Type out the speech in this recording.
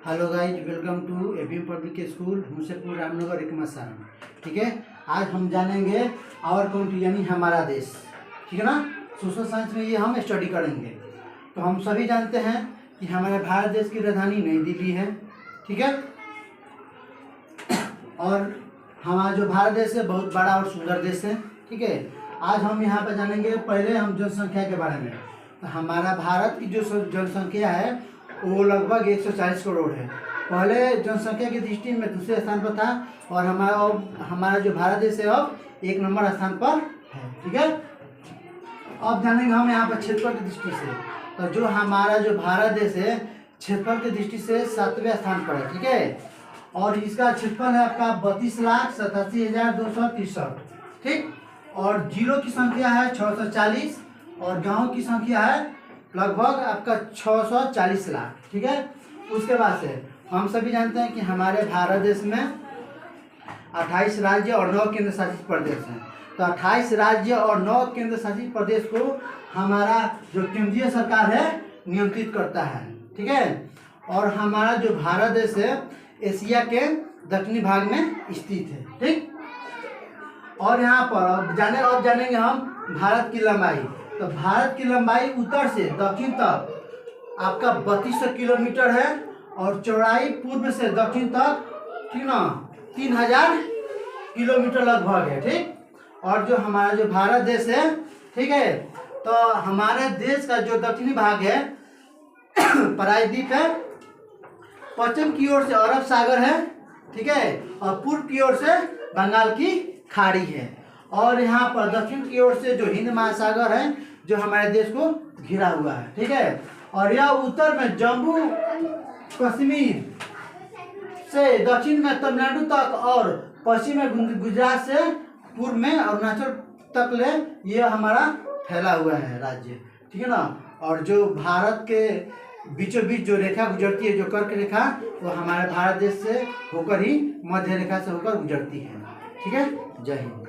Hello guys, welcome to APM public school Husepur Ramnagar Ekma Saran. ठीक है, आज हम जानेंगे आवर कंट्री यानी हमारा देश। ठीक है ना। सोशल साइंस में ये हम स्टडी करेंगे। तो हम सभी जानते हैं कि हमारे भारत देश की राजधानी नई दिल्ली है। ठीक है, और हमारा जो भारत देश है बहुत बड़ा और सुंदर देश है। ठीक है, आज हम यहाँ पर जानेंगे पहले हम जनसंख्या के बारे में। तो हमारा भारत की जो जनसंख्या है वो लगभग 140 करोड़ है। पहले जनसंख्या की दृष्टि में दूसरे स्थान पर था और हमारा जो भारत देश है अब 1 नंबर स्थान पर है। ठीक है, अब जानेंगे हम यहाँ पर क्षेत्रफल की दृष्टि से। तो जो हमारा जो भारत देश है क्षेत्रफल की दृष्टि से 7वें स्थान पर है। ठीक है, और इसका क्षेत्रफल है आपका 32,87,263। ठीक, और जिलों की संख्या है 640 और गाँव की संख्या है लगभग आपका 640 लाख। ठीक है, उसके बाद से हम सभी जानते हैं कि हमारे भारत देश में 28 राज्य और 9 केंद्र शासित प्रदेश हैं। तो 28 राज्य और 9 केंद्र शासित प्रदेश को हमारा जो केंद्रीय सरकार है नियंत्रित करता है। ठीक है, और हमारा जो भारत देश है एशिया के दक्षिणी भाग में स्थित है। ठीक, और यहाँ पर अब जानेंगे हम भारत की लंबाई। तो भारत की लंबाई उत्तर से दक्षिण तक आपका 3200 किलोमीटर है और चौड़ाई पूर्व से दक्षिण तक, ठीक ना, 3000 किलोमीटर लगभग है। ठीक, और जो हमारा जो भारत देश है, ठीक है, तो हमारे देश का जो दक्षिणी भाग है प्रायद्वीप है, पश्चिम की ओर से अरब सागर है। ठीक है, और पूर्व की ओर से बंगाल की खाड़ी है, और यहाँ पर दक्षिण की ओर से जो हिंद महासागर है जो हमारे देश को घिरा हुआ है। ठीक है, और यह उत्तर में जम्मू कश्मीर से दक्षिण में तमिलनाडु तक और पश्चिम में गुजरात से पूर्व में अरुणाचल तक ले यह हमारा फैला हुआ है राज्य। ठीक है ना, और जो भारत के बीचों बीच जो रेखा गुजरती है, जो कर्क रेखा, वो हमारे भारत देश से होकर ही मध्य रेखा से होकर गुजरती है। ठीक है, जय हिंद।